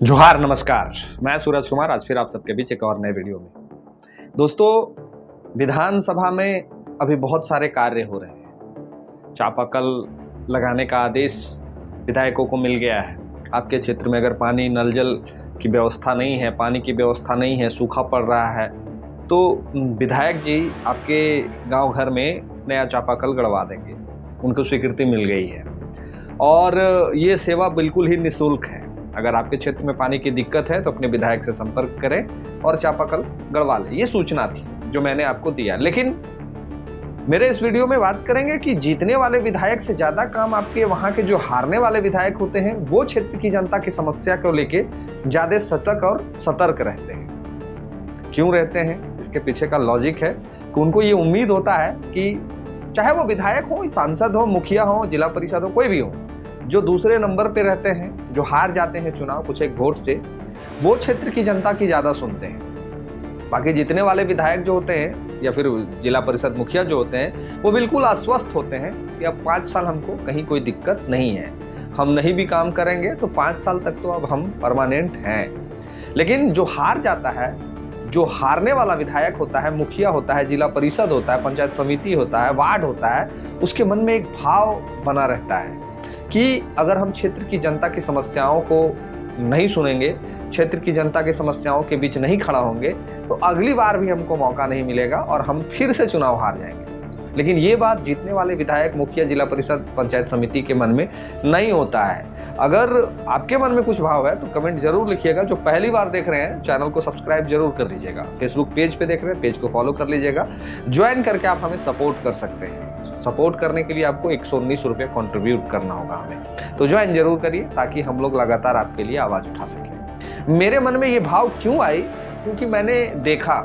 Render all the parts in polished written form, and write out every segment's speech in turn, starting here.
जोहार नमस्कार। मैं सूरज कुमार आज फिर आप सबके बीच एक और नए वीडियो में। दोस्तों, विधानसभा में अभी बहुत सारे कार्य हो रहे हैं। चापाकल लगाने का आदेश विधायकों को मिल गया है। आपके क्षेत्र में अगर पानी नल जल की व्यवस्था नहीं है, पानी की व्यवस्था नहीं है, सूखा पड़ रहा है, तो विधायक जी आपके गांव घर में नया चापाकल गड़वा देंगे। उनको स्वीकृति मिल गई है और ये सेवा बिल्कुल ही निःशुल्क है। अगर आपके क्षेत्र में पानी की दिक्कत है तो अपने विधायक से संपर्क करें और चापाकल गड़वा लें। ये सूचना थी जो मैंने आपको दिया। लेकिन मेरे इस वीडियो में बात करेंगे कि जीतने वाले विधायक से ज्यादा काम आपके वहां के जो हारने वाले विधायक होते हैं वो क्षेत्र की जनता की समस्या को लेके ज्यादा सतर्क और सतर्क रहते हैं। क्यों रहते हैं? इसके पीछे का लॉजिक है कि उनको ये उम्मीद होता है कि चाहे वो विधायक हो, सांसद हो, मुखिया हो, जिला परिषद हो, कोई भी हो, जो दूसरे नंबर पे रहते हैं, जो हार जाते हैं चुनाव कुछ एक वोट से, वो क्षेत्र की जनता की ज्यादा सुनते हैं। बाकी जीतने वाले विधायक जो होते हैं या फिर जिला परिषद मुखिया जो होते हैं, वो बिल्कुल आश्वस्त होते हैं कि अब 5 साल हमको कहीं कोई दिक्कत नहीं है, हम नहीं भी काम करेंगे तो 5 साल तक तो अब हम परमानेंट हैं। लेकिन जो हार जाता है, जो हारने वाला विधायक होता है, मुखिया होता है, जिला परिषद होता है, पंचायत समिति होता है, वार्ड होता है, उसके मन में एक भाव बना रहता है कि अगर हम क्षेत्र की जनता की समस्याओं को नहीं सुनेंगे, क्षेत्र की जनता की समस्याओं के बीच नहीं खड़ा होंगे, तो अगली बार भी हमको मौका नहीं मिलेगा और हम फिर से चुनाव हार जाएंगे। लेकिन ये बात जीतने वाले विधायक, मुखिया, जिला परिषद, पंचायत समिति के मन में नहीं होता है। अगर आपके मन में कुछ भाव है तो कमेंट जरूर लिखिएगा। जो पहली बार देख रहे हैं चैनल को सब्सक्राइब जरूर कर लीजिएगा। फेसबुक पेज पे देख रहे हैं, पेज को फॉलो कर लीजिएगा। ज्वाइन करके आप हमें सपोर्ट कर सकते हैं। सपोर्ट करने के लिए आपको 119 रुपये कॉन्ट्रीब्यूट करना होगा हमें, तो ज्वाइन जरूर करिए ताकि हम लोग लगातार आपके लिए आवाज उठा सकें। मेरे मन में ये भाव क्यों आई? क्योंकि मैंने देखा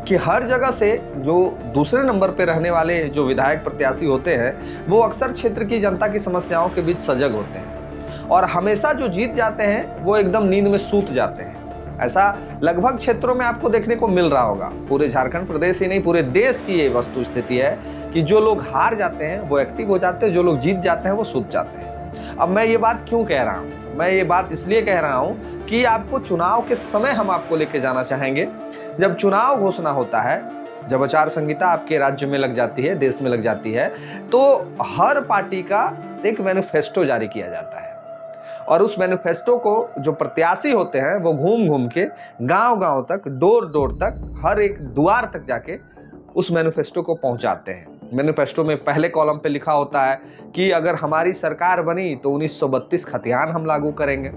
कि हर जगह से जो दूसरे नंबर पे रहने वाले जो विधायक प्रत्याशी होते हैं वो अक्सर क्षेत्र की जनता की समस्याओं के बीच सजग होते हैं और हमेशा जो जीत जाते हैं वो एकदम नींद में सूत जाते हैं। ऐसा लगभग क्षेत्रों में आपको देखने को मिल रहा होगा। पूरे झारखंड प्रदेश ही नहीं, पूरे देश की ये वस्तु स्थिति है कि जो लोग हार जाते हैं वो एक्टिव हो जाते हैं, जो लोग जीत जाते हैं वो सूत जाते हैं। अब मैं ये बात क्यों कह रहा हूँ? मैं ये बात इसलिए कह रहा हूँ कि आपको चुनाव के समय हम आपको लेके जाना चाहेंगे। जब चुनाव घोषणा होता है, जब आचार संहिता आपके राज्य में लग जाती है, देश में लग जाती है, तो हर पार्टी का एक मैनिफेस्टो जारी किया जाता है और उस मैनिफेस्टो को जो प्रत्याशी होते हैं वो घूम घूम के गांव-गांव तक, डोर डोर तक, हर एक द्वार तक जाके उस मैनिफेस्टो को पहुंचाते हैं। मैनिफेस्टो में पहले कॉलम पे लिखा होता है कि अगर हमारी सरकार बनी तो 1932 खतियान हम लागू करेंगे।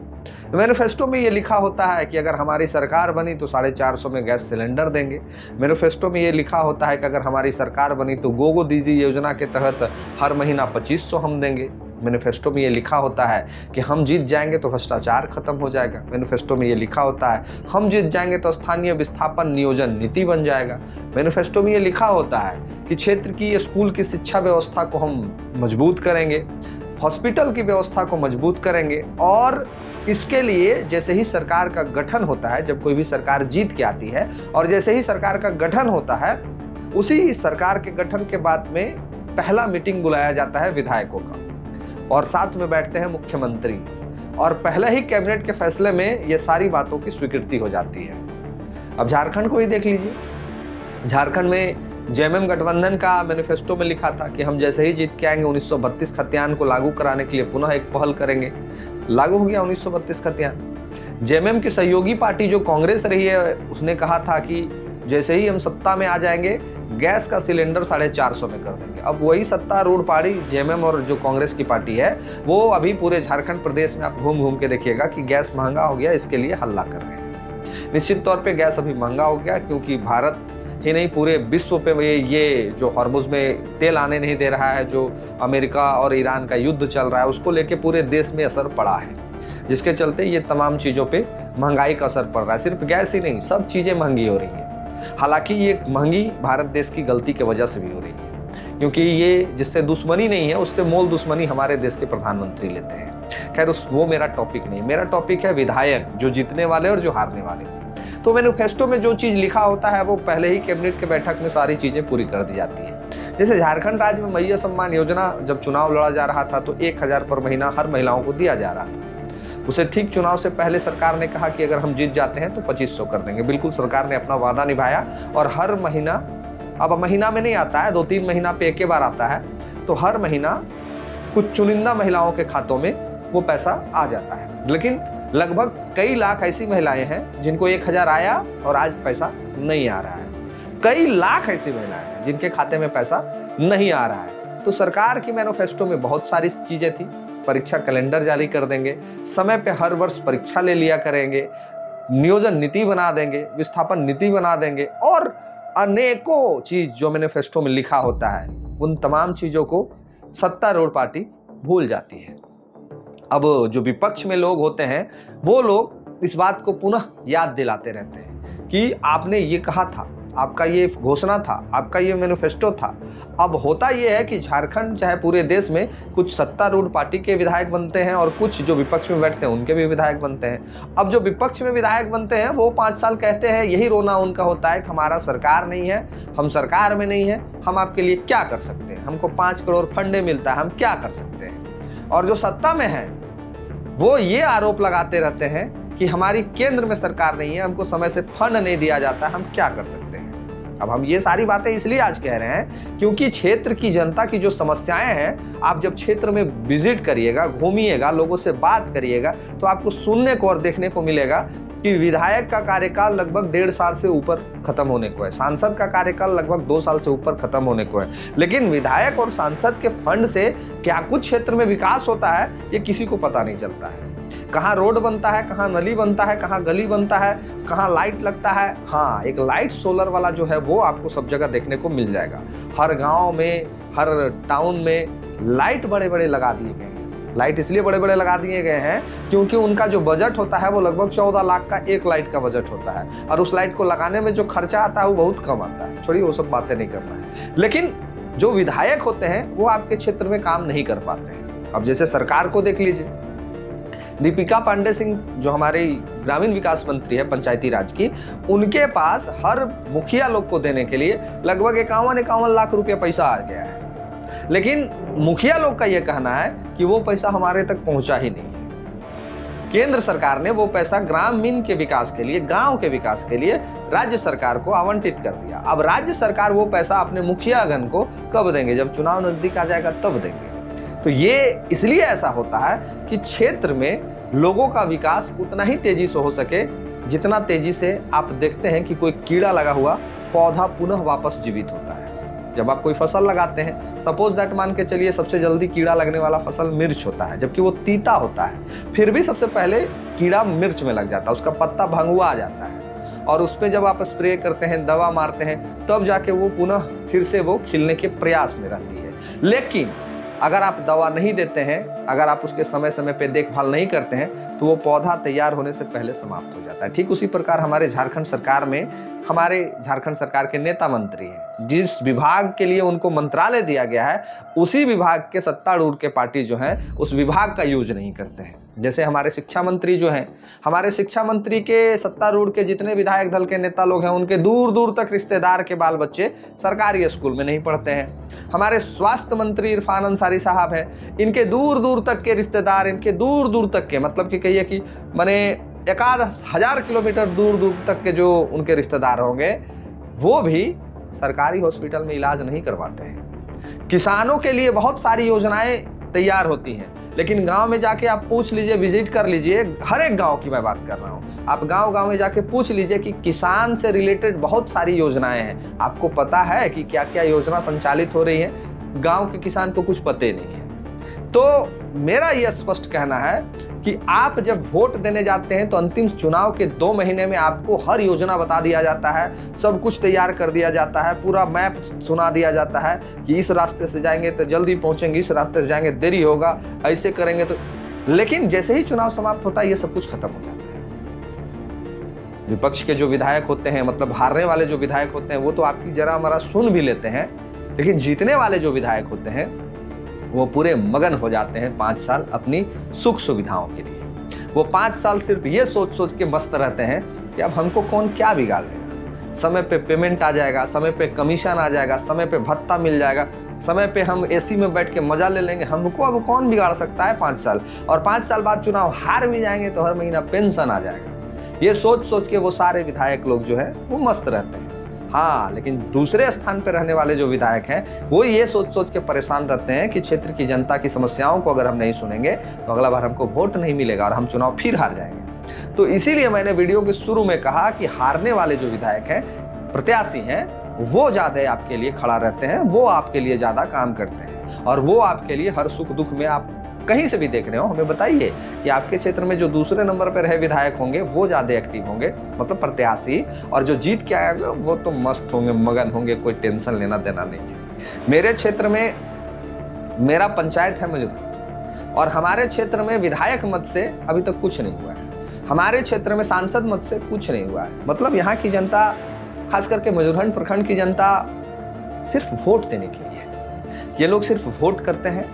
मैनिफेस्टो में ये लिखा होता है कि अगर हमारी सरकार बनी तो 450 में गैस सिलेंडर देंगे। मैनिफेस्टो में ये लिखा होता है कि अगर हमारी सरकार बनी तो गोगो दीजिए योजना के तहत हर महीना 2500 हम देंगे। मैनिफेस्टो में ये लिखा होता है कि हम जीत जाएंगे तो भ्रष्टाचार खत्म हो जाएगा। मैनिफेस्टो में ये लिखा होता है हम जीत जाएंगे तो स्थानीय विस्थापन नियोजन नीति बन जाएगा। मैनिफेस्टो में ये लिखा होता है कि क्षेत्र की स्कूल की शिक्षा व्यवस्था को हम मजबूत करेंगे, हॉस्पिटल की व्यवस्था को मजबूत करेंगे और इसके लिए जैसे ही सरकार का गठन होता है, जब कोई भी सरकार जीत के आती है और जैसे ही सरकार का गठन होता है, उसी सरकार के गठन के बाद में पहला मीटिंग बुलाया जाता है विधायकों का और साथ में बैठते हैं मुख्यमंत्री और पहले ही कैबिनेट के फैसले में ये सारी बातों की स्वीकृति हो जाती है। अब झारखंड को ही देख लीजिए। झारखंड में जेएमएम गठबंधन का मैनिफेस्टो में लिखा था कि हम जैसे ही जीत के आएंगे 1932 खतियान को लागू कराने के लिए पुनः एक पहल करेंगे। लागू हो गया 1932 खतियान। जेएमएम की सहयोगी पार्टी जो कांग्रेस रही है उसने कहा था कि जैसे ही हम सत्ता में आ जाएंगे गैस का सिलेंडर 450 में कर देंगे। अब वही सत्तारूढ़ पार्टी जेएमएम और जो कांग्रेस की पार्टी है वो अभी पूरे झारखंड प्रदेश में आप घूम घूम के देखिएगा कि गैस महंगा हो गया, इसके लिए हल्ला कर रहे हैं। निश्चित तौर पे गैस अभी महंगा हो गया क्योंकि भारत ही नहीं पूरे विश्व पे ये जो हॉर्मुज में तेल आने नहीं दे रहा है, जो अमेरिका और ईरान का युद्ध चल रहा है, उसको लेके पूरे देश में असर पड़ा है, जिसके चलते ये तमाम चीज़ों पे महंगाई का असर पड़ रहा है। सिर्फ गैस ही नहीं, सब चीज़ें महंगी हो रही हैं। हालांकि ये महंगी भारत देश की गलती की वजह से भी हो रही है क्योंकि ये जिससे दुश्मनी नहीं है उससे मोल दुश्मनी हमारे देश के प्रधानमंत्री लेते हैं। खैर वो मेरा टॉपिक नहीं, मेरा टॉपिक है विधायक, जो जीतने वाले और जो हारने वाले। तो मैनिफेस्टो में जो चीज़ लिखा होता है वो पहले ही कैबिनेट के बैठक में सारी चीज़ें पूरी कर दी जाती है। जैसे झारखंड राज्य में मैया सम्मान योजना जब चुनाव लड़ा जा रहा था तो 1000 पर महीना हर महिलाओं को दिया जा रहा था। उसे ठीक चुनाव से पहले सरकार ने कहा कि अगर हम जीत जाते हैं तो 2500 कर देंगे। बिल्कुल सरकार ने अपना वादा निभाया और हर महीना, अब महीना में नहीं आता है, 2-3 महीना पे एक बार आता है, तो हर महीना कुछ चुनिंदा महिलाओं के खातों में वो पैसा आ जाता है। लेकिन लगभग कई लाख ऐसी महिलाएं हैं जिनको 1000 आया और आज पैसा नहीं आ रहा है। कई लाख ऐसी महिलाएं हैं जिनके खाते में पैसा नहीं आ रहा है। तो सरकार की मैनिफेस्टो में बहुत सारी चीजें थी, परीक्षा कैलेंडर जारी कर देंगे, समय पे हर वर्ष परीक्षा ले लिया करेंगे, नियोजन नीति बना देंगे, विस्थापन नीति बना देंगे और अनेकों चीज जो मैनिफेस्टो में लिखा होता है, उन तमाम चीजों को सत्तारूढ़ पार्टी भूल जाती है। अब जो विपक्ष में लोग होते हैं वो लोग इस बात को पुनः याद दिलाते रहते हैं कि आपने ये कहा था, आपका ये घोषणा था, आपका ये मैनिफेस्टो था। अब होता ये है कि झारखंड चाहे पूरे देश में कुछ सत्तारूढ़ पार्टी के विधायक बनते हैं और कुछ जो विपक्ष में बैठते हैं उनके भी विधायक बनते हैं। अब जो विपक्ष में विधायक बनते हैं वो 5 साल कहते हैं, यही रोना उनका होता है कि हमारा सरकार नहीं है, हम सरकार में नहीं है, हम आपके लिए क्या कर सकते हैं, हमको 5 करोड़ फंडे मिलता है, हम क्या कर सकते हैं। और जो सत्ता में है वो ये आरोप लगाते रहते हैं कि हमारी केंद्र में सरकार नहीं है, हमको समय से फंड नहीं दिया जाता, हम क्या कर सकते हैं। अब हम ये सारी बातें इसलिए आज कह रहे हैं क्योंकि क्षेत्र की जनता की जो समस्याएं हैं, आप जब क्षेत्र में विजिट करिएगा, घूमिएगा, लोगों से बात करिएगा, तो आपको सुनने को और देखने को मिलेगा कि विधायक का कार्यकाल लगभग 1.5 साल से ऊपर खत्म होने को है, सांसद का कार्यकाल लगभग 2 साल से ऊपर खत्म होने को है, लेकिन विधायक और सांसद के फंड से क्या कुछ क्षेत्र में विकास होता है ये किसी को पता नहीं चलता है। कहाँ रोड बनता है, कहाँ नली बनता है, कहाँ गली बनता है, कहाँ लाइट लगता है। हाँ, एक लाइट सोलर वाला जो है वो आपको सब जगह देखने को मिल जाएगा। हर गांव में, हर टाउन में लाइट बड़े बड़े लगा दिए गए हैं। लाइट इसलिए बड़े बड़े लगा दिए गए हैं क्योंकि उनका जो बजट होता है वो लगभग 14 लाख का एक लाइट का बजट होता है और उस लाइट को लगाने में जो खर्चा आता है वो बहुत कम आता है। छोड़िए वो सब बातें नहीं करना है, लेकिन जो विधायक होते हैं वो आपके क्षेत्र में काम नहीं कर पाते हैं। अब जैसे सरकार को देख लीजिए, दीपिका पांडे सिंह जो हमारे ग्रामीण विकास मंत्री है पंचायती राज की, उनके पास हर मुखिया लोग को देने के लिए लगभग 51 लाख रुपया पैसा आ गया है, लेकिन मुखिया लोग का यह कहना है कि वो पैसा हमारे तक पहुंचा ही नहीं है। केंद्र सरकार ने वो पैसा ग्रामीण के विकास के लिए, गांव के विकास के लिए राज्य सरकार को आवंटित कर दिया। अब राज्य सरकार वो पैसा अपने मुखियागण को कब देंगे, जब चुनाव नजदीक आ जाएगा तब देंगे। तो ये इसलिए ऐसा होता है कि क्षेत्र में लोगों का विकास उतना ही तेजी से हो सके जितना तेजी से आप देखते हैं कि कोई कीड़ा लगा हुआ पौधा पुनः वापस जीवित होता है। जब आप कोई फसल लगाते हैं, सपोज दैट मान के चलिए सबसे जल्दी कीड़ा लगने वाला फसल मिर्च होता है, जबकि वो तीता होता है, फिर भी सबसे पहले कीड़ा मिर्च में लग जाता है, उसका पत्ता भंगुआ आ जाता है और उस पर जब आप स्प्रे करते हैं, दवा मारते हैं, तब जाके वो पुनः फिर से वो खिलने के प्रयास में रहती है। लेकिन अगर आप दवा नहीं देते हैं, अगर आप उसके समय समय पे देखभाल नहीं करते हैं, तो वो पौधा तैयार होने से पहले समाप्त हो जाता है। ठीक उसी प्रकार हमारे झारखंड सरकार में, हमारे झारखंड सरकार के नेता मंत्री हैं, जिस विभाग के लिए उनको मंत्रालय दिया गया है, उसी विभाग के सत्तारूढ़ के पार्टी जो है उस विभाग का यूज नहीं करते हैं। जैसे हमारे शिक्षा मंत्री जो हैं, हमारे शिक्षा मंत्री के सत्तारूढ़ के जितने विधायक दल के नेता लोग हैं, उनके दूर दूर तक रिश्तेदार के बाल बच्चे सरकारी स्कूल में नहीं पढ़ते हैं। हमारे स्वास्थ्य मंत्री इरफान अंसारी साहब हैं, इनके दूर दूर तक के रिश्तेदार, इनके दूर दूर तक के, मतलब कि कहिए कि माने 1000 किलोमीटर दूर दूर तक के जो उनके रिश्तेदार होंगे, वो भी सरकारी हॉस्पिटल में इलाज नहीं करवाते हैं। किसानों के लिए बहुत सारी योजनाएं तैयार होती हैं, लेकिन गांव में जाके आप पूछ लीजिए, विजिट कर लीजिए, हर एक गांव की मैं बात कर रहा हूं, आप गांव गांव में जाके पूछ लीजिए कि किसान से रिलेटेड बहुत सारी योजनाएं हैं। आपको पता है कि क्या क्या योजना संचालित हो रही है? गांव के किसान को कुछ पता नहीं है। तो मेरा यह स्पष्ट कहना है कि आप जब वोट देने जाते हैं तो अंतिम चुनाव के 2 महीने में आपको हर योजना बता दिया जाता है, सब कुछ तैयार कर दिया जाता है, पूरा मैप सुना दिया जाता है कि इस रास्ते से जाएंगे तो जल्दी पहुंचेंगे, इस रास्ते से जाएंगे देरी होगा, ऐसे करेंगे तो। लेकिन जैसे ही चुनाव समाप्त होता है ये सब कुछ खत्म हो जाता है। विपक्ष के जो विधायक होते हैं, मतलब हारने वाले जो विधायक होते हैं, वो तो आपकी जरा मरा सुन भी लेते हैं, लेकिन जीतने वाले जो विधायक होते हैं वो पूरे मगन हो जाते हैं 5 साल अपनी सुख सुविधाओं के लिए। वो 5 साल सिर्फ ये सोच सोच के मस्त रहते हैं कि अब हमको कौन क्या बिगाड़ लेगा, समय पे पेमेंट आ जाएगा, समय पे कमीशन आ जाएगा, समय पे भत्ता मिल जाएगा, समय पे हम एसी में बैठ के मजा ले लेंगे, हमको अब कौन बिगाड़ सकता है 5 साल, और 5 साल बाद चुनाव हार भी जाएंगे तो हर महीना पेंशन आ जाएगा। ये सोच सोच के वो सारे विधायक लोग जो है वो मस्त रहते हैं। हाँ, लेकिन दूसरे स्थान पर रहने वाले जो विधायक हैं वो ये सोच सोच के परेशान रहते हैं कि क्षेत्र की जनता की समस्याओं को अगर हम नहीं सुनेंगे तो अगला बार हमको वोट नहीं मिलेगा और हम चुनाव फिर हार जाएंगे। तो इसीलिए मैंने वीडियो के शुरू में कहा कि हारने वाले जो विधायक हैं, प्रत्याशी हैं, वो ज्यादा आपके लिए खड़ा रहते हैं, वो आपके लिए ज्यादा काम करते हैं और वो आपके लिए हर सुख दुख में, आप कहीं से भी देख रहे हो, हमें बताइए कि आपके क्षेत्र में जो दूसरे नंबर पर रहे विधायक होंगे वो ज्यादा एक्टिव होंगे, मतलब प्रत्याशी, और जो जीत के आएंगे वो तो मस्त होंगे, मगन होंगे, कोई टेंशन लेना देना नहीं है। मेरे क्षेत्र में मेरा पंचायत है मजरूर और हमारे क्षेत्र में विधायक मत से अभी तक कुछ नहीं हुआ है, हमारे क्षेत्र में सांसद मत से कुछ नहीं हुआ है। मतलब यहाँ की जनता, खास करके मजरूरहंड प्रखंड की जनता, सिर्फ वोट देने के लिए, ये लोग सिर्फ वोट करते हैं,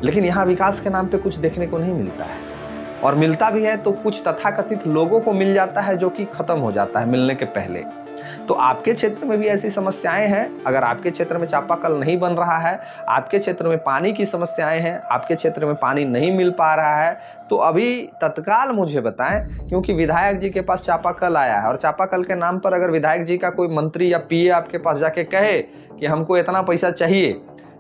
लेकिन यहाँ विकास के नाम पे कुछ देखने को नहीं मिलता है, और मिलता भी है तो कुछ तथाकथित लोगों को मिल जाता है जो कि खत्म हो जाता है मिलने के पहले। तो आपके क्षेत्र में भी ऐसी समस्याएं हैं। अगर आपके क्षेत्र में चापाकल नहीं बन रहा है, आपके क्षेत्र में पानी की समस्याएं हैं, आपके क्षेत्र में पानी नहीं मिल पा रहा है, तो अभी तत्काल मुझे बताएं, क्योंकि विधायक जी के पास चापाकल आया है और चापाकल के नाम पर अगर विधायक जी का कोई मंत्री या पीए आपके पास जाके कहे कि हमको इतना पैसा चाहिए,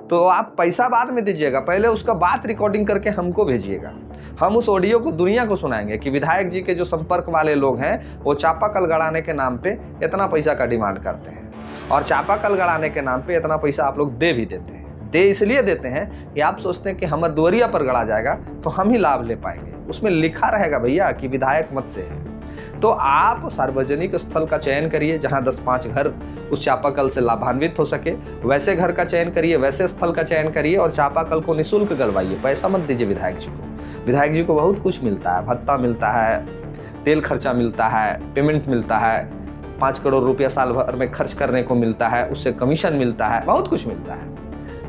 तो आप पैसा बाद में दीजिएगा, पहले उसका बात रिकॉर्डिंग करके हमको भेजिएगा। हम उस ऑडियो को दुनिया को सुनाएंगे कि विधायक जी के जो संपर्क वाले लोग हैं वो चापाकल गड़ाने के नाम पे इतना पैसा का डिमांड करते हैं, और चापाकल गड़ाने के नाम पे इतना पैसा आप लोग दे भी देते हैं। दे इसलिए देते हैं कि आप सोचते हैं कि हमारे दुआरिया पर गड़ा जाएगा तो हम ही लाभ ले पाएंगे, उसमें लिखा रहेगा भैया कि विधायक मत से है। तो आप सार्वजनिक स्थल का चयन करिए जहां 10-5 घर उस चापाकल से लाभान्वित हो सके, वैसे घर का चयन करिए, वैसे स्थल का चयन करिए और चापाकल को निःशुल्क गड़वाइए। पैसा मत दीजिए विधायक जी को। विधायक जी को बहुत कुछ मिलता है, भत्ता मिलता है, तेल खर्चा मिलता है, पेमेंट मिलता है, 5 करोड़ रुपया साल भर में खर्च करने को मिलता है, उससे कमीशन मिलता है, बहुत कुछ मिलता है,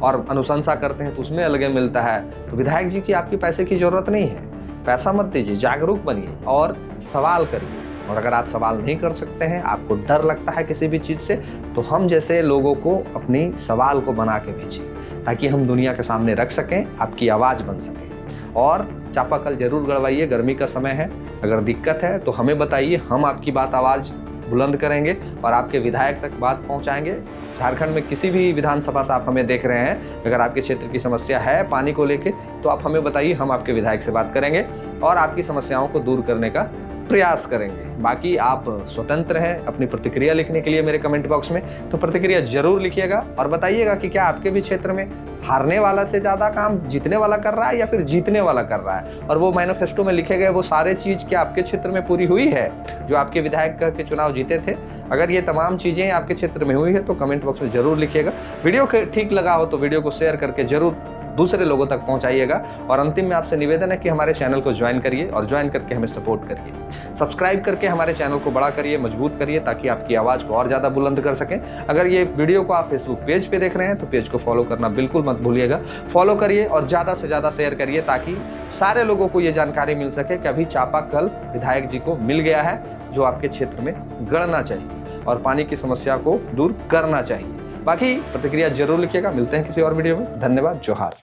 और अनुशंसा करते हैं तो उसमें अलग मिलता है। तो विधायक जी की आपकी पैसे की जरूरत नहीं है, पैसा मत दीजिए, जागरूक बनिए और सवाल करिए। और अगर आप सवाल नहीं कर सकते हैं, आपको डर लगता है किसी भी चीज़ से, तो हम जैसे लोगों को अपनी सवाल को बना के भेजिए ताकि हम दुनिया के सामने रख सकें, आपकी आवाज़ बन सके। और चापाकल जरूर गड़वाइए, गर्मी का समय है, अगर दिक्कत है तो हमें बताइए, हम आपकी बात आवाज़ बुलंद करेंगे और आपके विधायक तक बात पहुंचाएंगे। झारखंड में किसी भी विधानसभा से आप हमें देख रहे हैं, अगर आपके क्षेत्र की समस्या है पानी को लेके तो आप हमें बताइए, हम आपके विधायक से बात करेंगे और आपकी समस्याओं को दूर करने का प्रयास करेंगे। बाकी आप स्वतंत्र हैं अपनी प्रतिक्रिया लिखने के लिए मेरे कमेंट बॉक्स में, तो प्रतिक्रिया जरूर लिखिएगा और बताइएगा कि क्या आपके भी क्षेत्र में हारने वाला से ज़्यादा काम जीतने वाला कर रहा है या फिर जीतने वाला कर रहा है, और वो मैनिफेस्टो में लिखे गए वो सारे चीज़ क्या आपके क्षेत्र में पूरी हुई है जो आपके विधायक के चुनाव जीते थे। अगर ये तमाम चीज़ें आपके क्षेत्र में हुई है तो कमेंट बॉक्स में जरूर लिखिएगा। वीडियो ठीक लगा हो तो वीडियो को शेयर करके जरूर दूसरे लोगों तक पहुंचाइएगा, और अंतिम में आपसे निवेदन है कि हमारे चैनल को ज्वाइन करिए और ज्वाइन करके हमें सपोर्ट करिए, सब्सक्राइब करके हमारे चैनल को बड़ा करिए, मजबूत करिए ताकि आपकी आवाज़ को और ज़्यादा बुलंद कर सकें। अगर ये वीडियो को आप फेसबुक पेज पे देख रहे हैं तो पेज को फॉलो करना बिल्कुल मत भूलिएगा, फॉलो करिए और ज़्यादा से ज़्यादा शेयर करिए ताकि सारे लोगों को ये जानकारी मिल सके कि अभी चापाकल विधायक जी को मिल गया है जो आपके क्षेत्र में गड़ना चाहिए और पानी की समस्या को दूर करना चाहिए। बाकी प्रतिक्रिया जरूर लिखिएगा। मिलते हैं किसी और वीडियो में। धन्यवाद। जोहार।